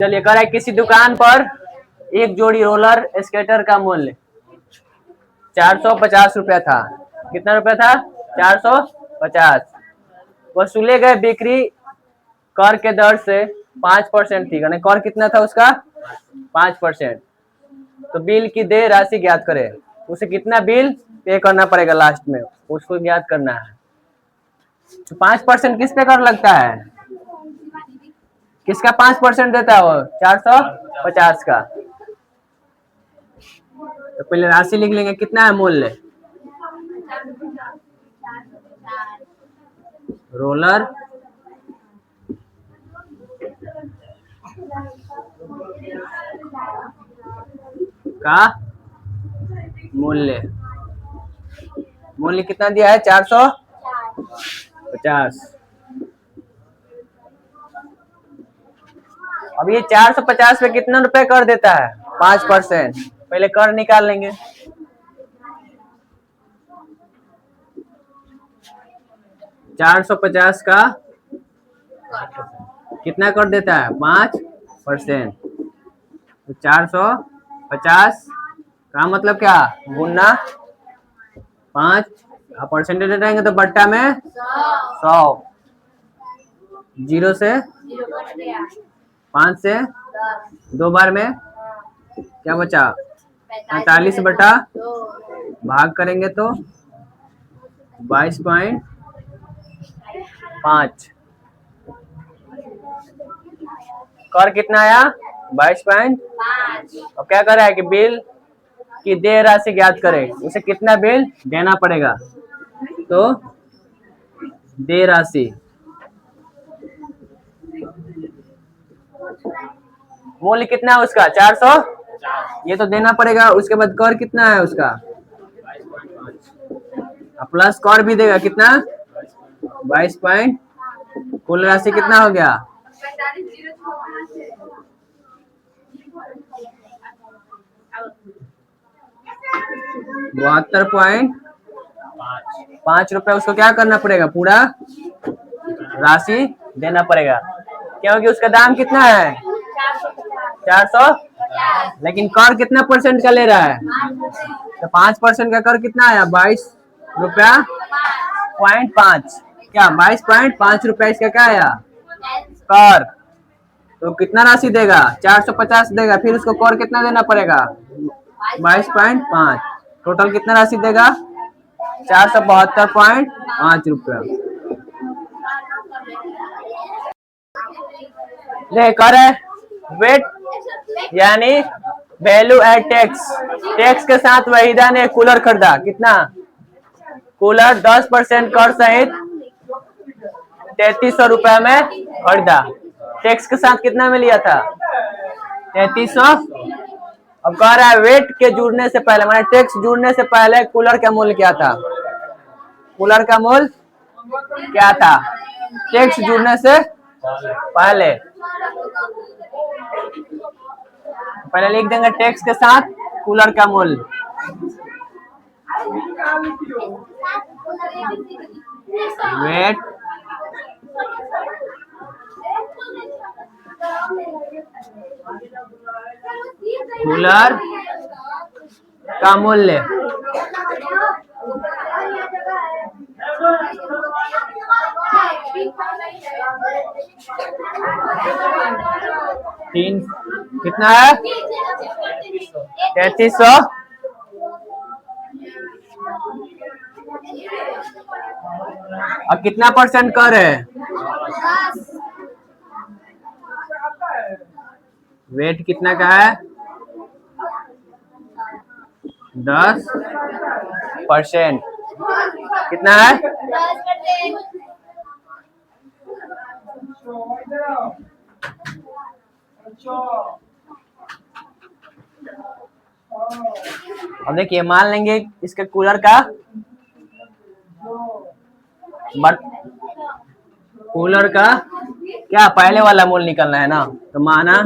चलिए कह रहा है किसी दुकान पर एक जोड़ी रोलर स्केटर का मूल्य 450 रुपया था। कितना रुपया था? 450। वसूले गए बिक्री कर के दर से 5% थी। यानी कर कितना था उसका? 5%। तो बिल की देय राशि ज्ञात करे। उसे कितना बिल पे करना पड़ेगा लास्ट में, उसको ज्ञात करना है। तो 5% किस पे कर लगता है? किसका 5% देता है वो? 450 का। तो पहले राशि लिख लेंगे, कितना है मूल्य? रोलर का मूल्य, मूल्य कितना दिया है? 450। अब ये 450 पे कितना रुपए कर देता है? 5%। पहले कर निकाल लेंगे। चार सौ पचास का कितना कर देता है? 5%। तो 450 का मतलब क्या? गुना 5। परसेंटेज रहेंगे तो बट्टा में 100। 0 से 5 से 2 बार में क्या बचा? 45/, भाग करेंगे तो 22.5। कर कितना आया? 22.5। अब क्या कर रहा है कि बिल की देय राशि ज्ञात करें। उसे कितना बिल देना पड़ेगा? तो देय राशि मूल्य कितना है उसका? 400। ये तो देना पड़ेगा। उसके बाद कर कितना है उसका? प्लस कर भी देगा कितना? 22 पॉइंट। कुल राशि कितना हो गया? 72.5 रुपए। उसको क्या करना पड़ेगा? पूरा राशि देना पड़ेगा, क्योंकि उसका दाम कितना है? 400। लेकिन कर कितना परसेंट का ले रहा है? तो 5% का कर कितना आया? 22.5। क्या 22.5 रुपया इसका क्या आया? कर। तो कितना राशि देगा? 450 देगा। फिर उसको कर कितना देना पड़ेगा? 22.5। टोटल कितना राशि देगा? 472.5 रुपया। कर है वेट यानी वैल्यू एड टैक्स। टैक्स के साथ वहीदा ने कूलर खरीदा। कितना? कूलर 10% कर सहित 3300 रुपया में खरीदा। टैक्स के साथ कितना में लिया था? 3300। अब कह रहा है वेट के जुड़ने से पहले, माने टैक्स जुड़ने से पहले कूलर का मूल्य क्या था? कूलर का मूल्य क्या था टैक्स जुड़ने से पहले? पहले लिख देंगे टैक्स के साथ कूलर का मूल्य। वेट कूलर का मूल्य। तीन कितना है? 3300। अब कितना परसेंट कर है? वेट कितना का है? 10%। कितना है? अब देखिए मान लेंगे इसके कूलर का कूलर का क्या पहले वाला मूल्य निकलना है ना। तो माना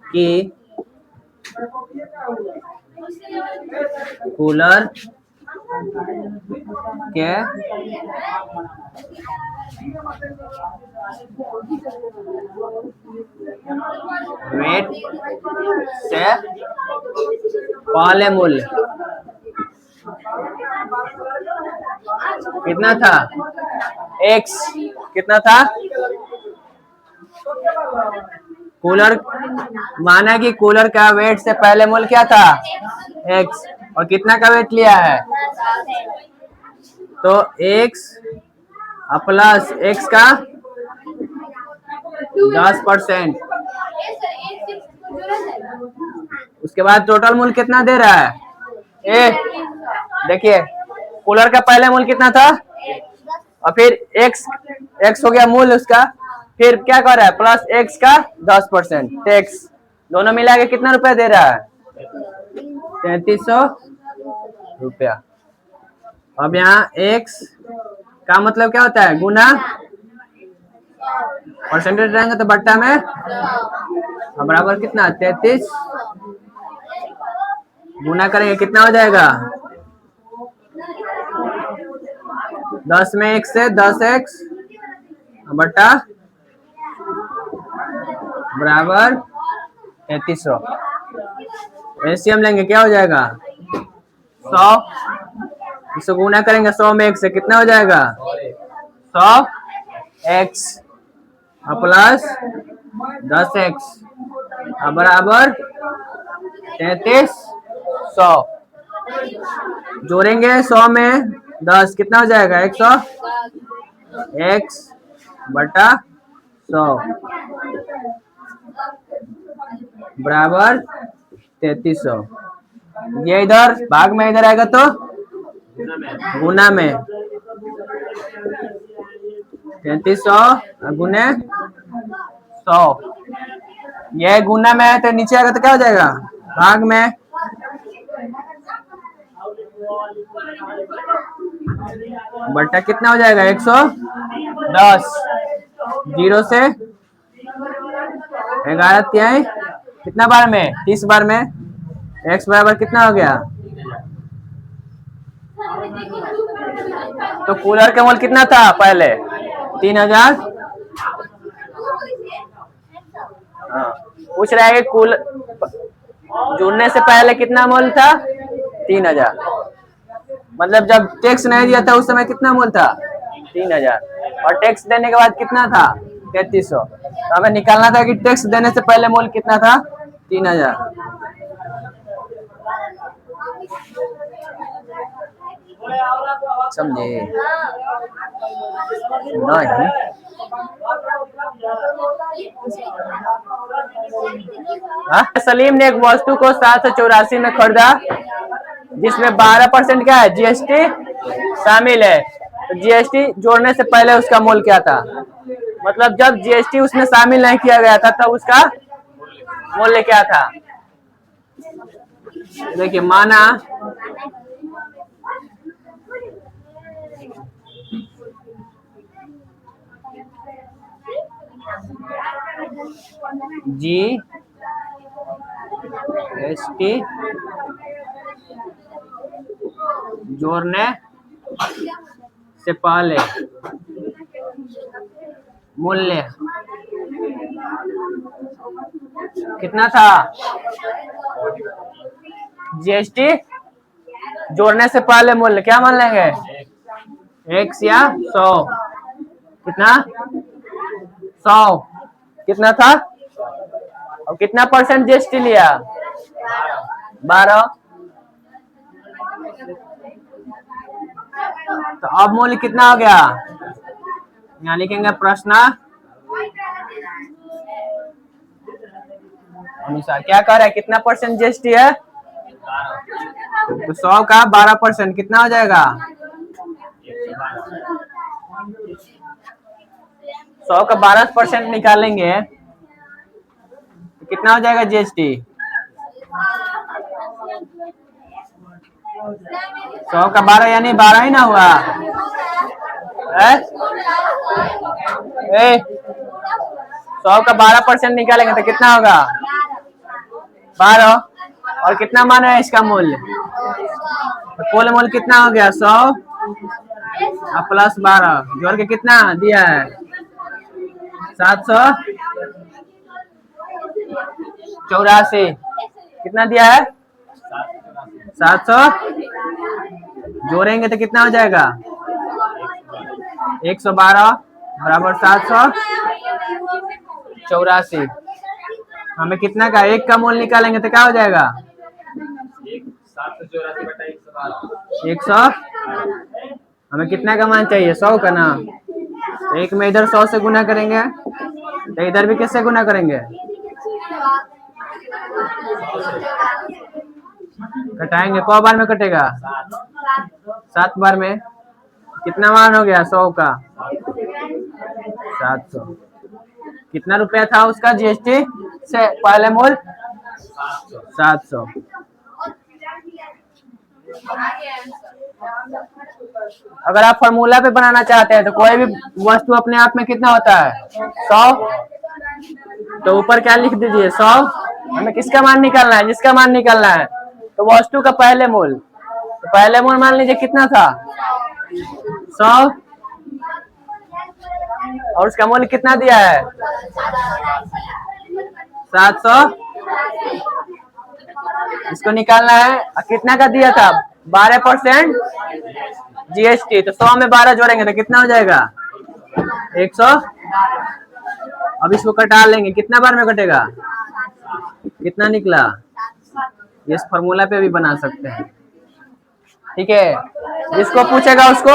कि कूलर के वेट से पहले मूल्य कितना था? x कितना था? कूलर माना कि कूलर का वेट से पहले मूल्य क्या था? x और कितना का वेट लिया है? तो x प्लस x का 10%। उसके बाद टोटल मूल्य कितना दे रहा है? देखिए कूलर का पहले मूल्य कितना था और फिर x हो गया मूल्य उसका, फिर क्या कर रहा है? प्लस x का 10% टैक्स, दोनों मिला के कितना रुपया दे रहा है? 3300 रुपया। अब यहाँ x का मतलब क्या होता है? गुना, परसेंटेज रहेंगे तो बट्टा में बराबर कितना? 33 गुना करेंगे कितना हो जाएगा? 10 में x से 10x बट्टा बराबर 3300। एलसीएम लेंगे क्या हो जाएगा? 100। इसको गुना करेंगे 100 में x से कितना हो जाएगा? 100x प्लस 10x बराबर 3300। जोड़ेंगे 100 में 10 कितना हो जाएगा? 100 x बटा 100 बराबर 3300। ये इधर भाग में इधर आएगा तो गुना में 3300 गुने 100। ये गुना में है तो नीचे आएगा तो क्या हो जाएगा? भाग में। बट्टा कितना हो जाएगा? 110। 0 से 11 तिहाई कितना बार में? 30 बार में। x बराबर कितना हो गया? तो कूलर का मूल्य कितना था पहले? 3000। पूछ रहा है कि कूलर जुड़ने से पहले कितना मूल्य था? 3000। मतलब जब टैक्स नहीं दिया था उस समय कितना मूल्य था? 3000 और टैक्स देने के बाद कितना था? 3300। तो हमें निकालना था कि टैक्स देने से पहले मूल्य कितना था? 3000। समझे? नहीं सलीम ने एक वस्तु को 784 में खरीदा जिसमें 12% क्या है? जीएसटी शामिल है। तो जीएसटी जोड़ने से पहले उसका मूल्य क्या था? मतलब जब जीएसटी उसमें शामिल नहीं किया गया था तब उसका मूल्य क्या था? देखिए माना जीएसटी जोड़ने से पहले मूल्य कितना था? जीएसटी जोड़ने से पहले मूल्य क्या मान लेंगे? x या 100। कितना? 100 कितना था? और कितना परसेंट जीएसटी लिया? 12। तो अब मूल्य कितना हो गया? यहाँ लिखेंगे प्रश्न अनुसार क्या कह रहा है? कितना परसेंट जीएसटी है? तो 100 का 12% कितना हो जाएगा? 100 का 12% निकालेंगे तो कितना हो जाएगा जीएसटी? 100 का 12 यानी 12 ही ना हुआ? 100 का 12% निकालेंगे तो कितना होगा? 12। और कितना माना है इसका मूल्य? कुल मूल कितना हो गया 100 और प्लस 12 जोड़ के कितना दिया है 784 कितना दिया है 700 जोड़ेंगे तो कितना हो जाएगा 112 बराबर 784। हमें कितना का एक का मूल निकालेंगे तो क्या हो जाएगा 100। हमें कितना का मान चाहिए 100 का ना। एक में इधर 100 से गुना करेंगे तो इधर भी किससे गुना करेंगे घटाएंगे कौ बार में कटेगा 7 बार में। कितना मान हो गया 100 का 700। कितना रुपया था उसका जीएसटी से पहले मूल 700। अगर आप फॉर्मूला पे बनाना चाहते हैं तो कोई भी वस्तु अपने आप में कितना होता है 100। तो ऊपर क्या लिख दीजिए 100। हमें किसका मान निकालना है जिसका मान निकालना है तो वस्तु का पहले मूल। तो पहले मूल मान लीजिए कितना था 100 और उसका मूल्य कितना दिया है 700। इसको निकालना है और कितना का दिया था 12% जीएसटी। तो 100 में 12 जोड़ेंगे तो कितना हो जाएगा 100। अब इसको कटा लेंगे कितना बार में कटेगा कितना निकला। इस फॉर्मूला पे भी बना सकते हैं। ठीक है जिसको पूछेगा उसको